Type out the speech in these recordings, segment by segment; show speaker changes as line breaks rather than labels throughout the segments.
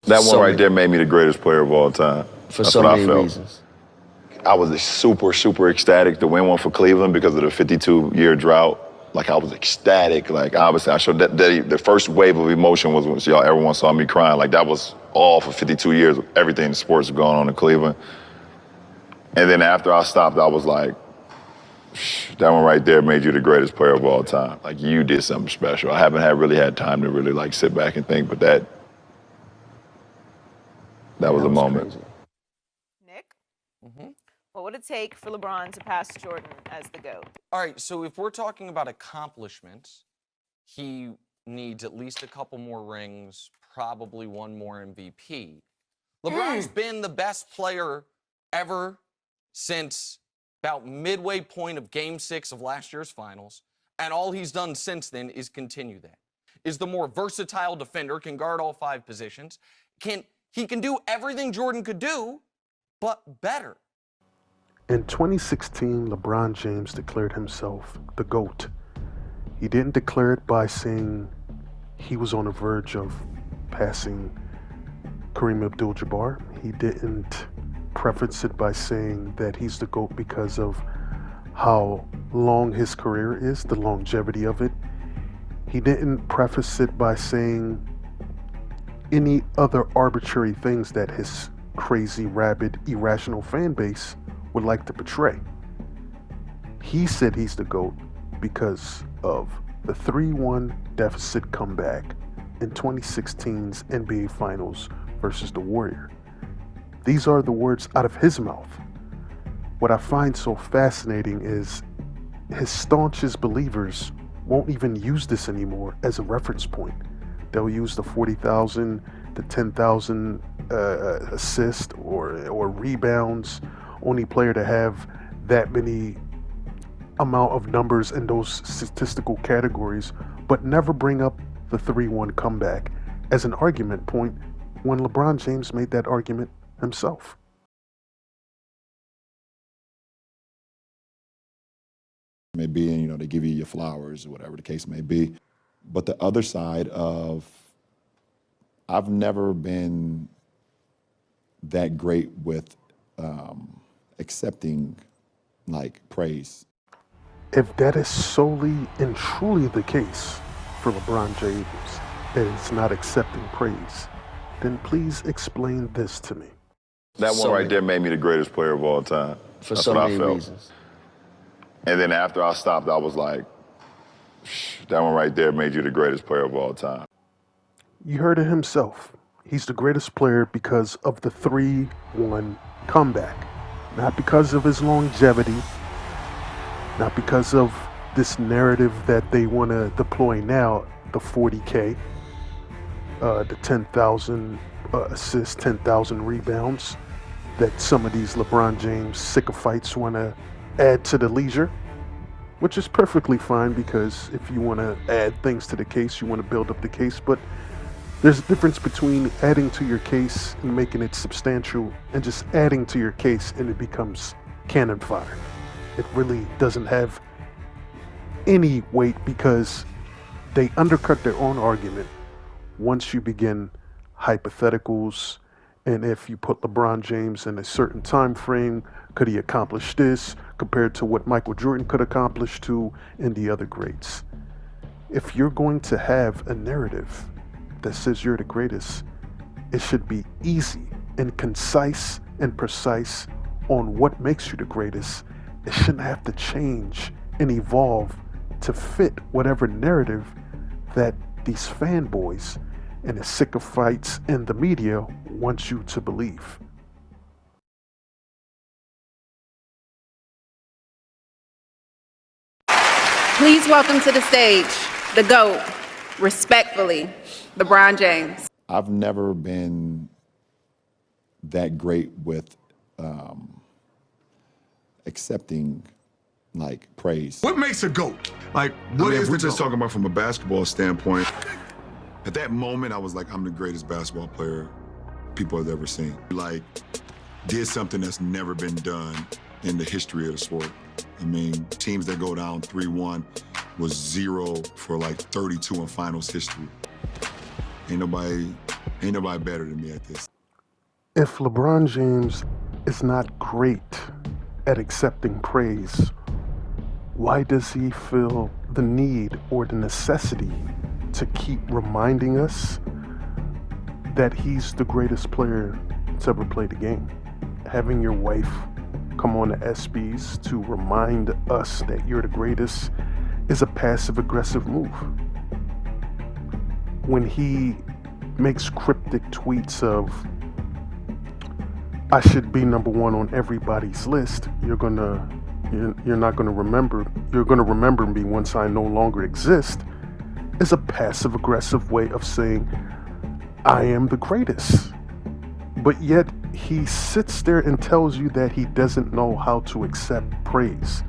That one right there made me the greatest player of all time.
For so many reasons.
I was super, super ecstatic to win one for Cleveland because of the 52-year drought. Like, I was ecstatic. Like, obviously, I showed that the first wave of emotion was when everyone saw me crying. Like, that was all for 52 years. Everything in sports was going on in Cleveland. And then after I stopped, I was like, that one right there made you the greatest player of all time. Like, you did something special. I haven't really had time to really, like, sit back and think, but that was a moment.
Crazy.
Nick? What would it take for LeBron to pass Jordan as the GOAT?
All right, so if we're talking about accomplishments, he needs at least a couple more rings, probably one more MVP. LeBron's been the best player ever since about midway point of Game 6 of last year's finals, and all he's done since then is continue that. Is the more versatile defender, can guard all 5 positions, he can do everything Jordan could do, but better.
In 2016, LeBron James declared himself the GOAT. He didn't declare it by saying he was on the verge of passing Kareem Abdul-Jabbar. He didn't preface it by saying that he's the GOAT because of how long his career is, the longevity of it. He didn't preface it by saying any other arbitrary things that his crazy, rabid, irrational fan base would like to portray. He said he's the GOAT because of the 3-1 deficit comeback in 2016's NBA Finals versus the Warriors. These are the words out of his mouth. What I find so fascinating is his staunchest believers won't even use this anymore as a reference point. They'll use the 40,000, the 10,000 assists or rebounds. Only player to have that many amount of numbers in those statistical categories, but never bring up the 3-1 comeback as an argument point when LeBron James made that argument himself.
Maybe, and they give you your flowers or whatever the case may be. But the other side of, I've never been that great with accepting praise.
If that is solely and truly the case for LeBron James, that it's not accepting praise, then please explain this to me.
That one right there made me the greatest player of all time.
For
That's
so
what
many
I felt.
reasons.
And then after I stopped, I was like, that one right there made you the greatest player of all time.
You heard it himself. He's the greatest player because of the 3-1 comeback. Not because of his longevity, not because of this narrative that they want to deploy now, the 40K, the 10,000 assists, 10,000 rebounds, that some of these LeBron James sycophants want to add to the leisure, which is perfectly fine because if you want to add things to the case, you want to build up the case, but there's a difference between adding to your case and making it substantial and just adding to your case and it becomes cannon fodder. It really doesn't have any weight because they undercut their own argument once you begin hypotheticals. And if you put LeBron James in a certain time frame, could he accomplish this compared to what Michael Jordan could accomplish to and the other greats? If you're going to have a narrative that says you're the greatest, it should be easy and concise and precise on what makes you the greatest. It shouldn't have to change and evolve to fit whatever narrative that these fanboys and the sycophants in the media want you to believe.
Please welcome to the stage, the GOAT, respectfully, LeBron James.
I've never been that great with accepting praise.
What makes a GOAT? If we're just talking about from a basketball standpoint, at that moment I was like, I'm the greatest basketball player people have ever seen. Did something that's never been done in the history of the sport. Teams that go down 3-1 was 0 for 32 in finals history. Ain't nobody Ain't nobody better than me at this.
If LeBron James is not great at accepting praise, why does he feel the need or the necessity to keep reminding us that he's the greatest player to ever play the game? Having your wife come on the SBs to remind us that you're the greatest is a passive-aggressive move. When he makes cryptic tweets of, I should be number one on everybody's list, you're not gonna remember me once I no longer exist, is a passive-aggressive way of saying, I am the greatest. But yet he sits there and tells you that he doesn't know how to accept praise.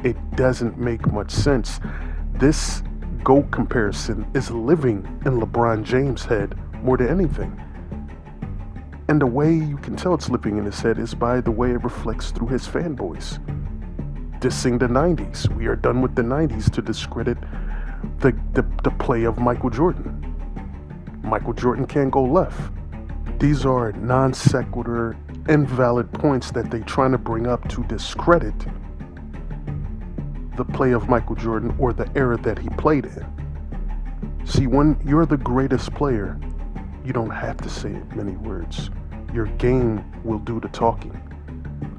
It doesn't make much sense. This GOAT comparison is living in LeBron James' head more than anything. And the way you can tell it's living in his head is by the way it reflects through his fanboys. Dissing the 90s. We are done with the 90s to discredit the play of Michael Jordan. Michael Jordan can't go left. These are non sequitur, invalid points that they're trying to bring up to discredit the play of Michael Jordan or the era that he played in. See, when you're the greatest player, you don't have to say many words. Your game will do the talking.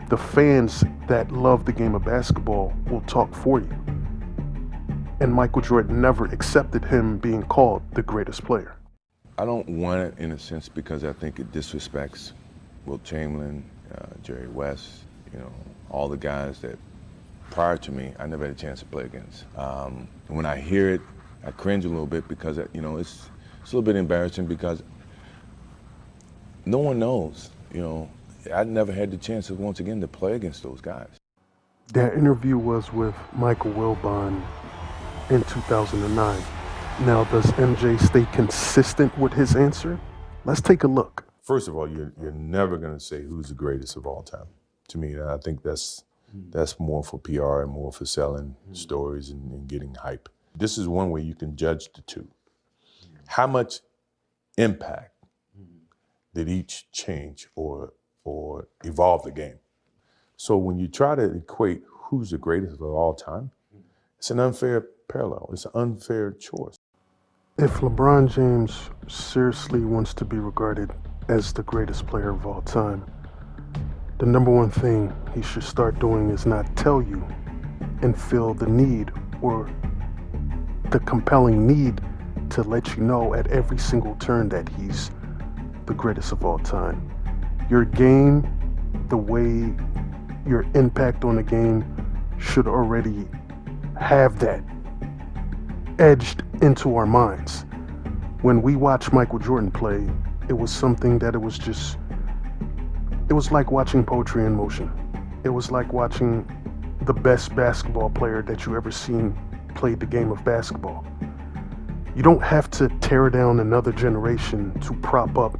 The fans that love the game of basketball will talk for you. And Michael Jordan never accepted him being called the greatest player.
I don't want it in a sense because I think it disrespects Wilt Chamberlain, Jerry West, all the guys that prior to me I never had a chance to play against. When I hear it, I cringe a little bit because it's a little bit embarrassing because no one knows. I never had the chance once again to play against those guys.
That interview was with Michael Wilbon in 2009. Now, does MJ stay consistent with his answer? Let's take a look.
First of all, you're never going to say who's the greatest of all time. To me, I think that's more for PR and more for selling stories and getting hype. This is one way you can judge the two. How much impact did each change or evolve the game? So when you try to equate who's the greatest of all time, it's an unfair parallel. It's an unfair choice.
If LeBron James seriously wants to be regarded as the greatest player of all time, the number one thing he should start doing is not tell you and feel the need or the compelling need to let you know at every single turn that he's the greatest of all time. Your game, the way your impact on the game should already have that edged into our minds. When we watch Michael Jordan play, it was something that it was like watching poetry in motion. It was like watching the best basketball player that you ever seen play the game of basketball. You don't have to tear down another generation to prop up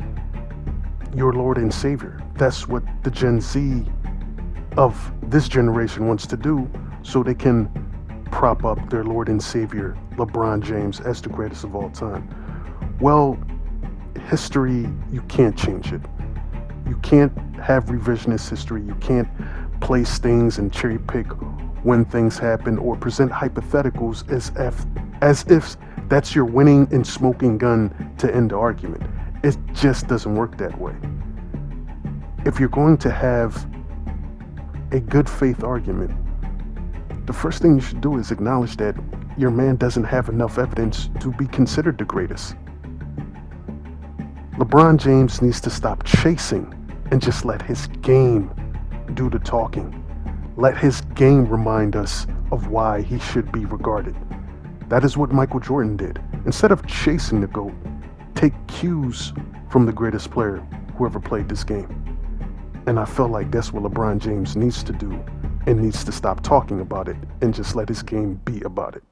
your Lord and Savior. That's what the Gen Z of this generation wants to do, so they can prop up their Lord and Savior, LeBron James, as the greatest of all time. Well, history, you can't change it. You can't have revisionist history. You can't place things and cherry pick when things happen or present hypotheticals as if that's your winning and smoking gun to end the argument. It just doesn't work that way. If you're going to have a good faith argument, the first thing you should do is acknowledge that your man doesn't have enough evidence to be considered the greatest. LeBron James needs to stop chasing and just let his game do the talking. Let his game remind us of why he should be regarded. That is what Michael Jordan did. Instead of chasing the GOAT, take cues from the greatest player who ever played this game. And I feel like that's what LeBron James needs to do and needs to stop talking about it and just let his game be about it.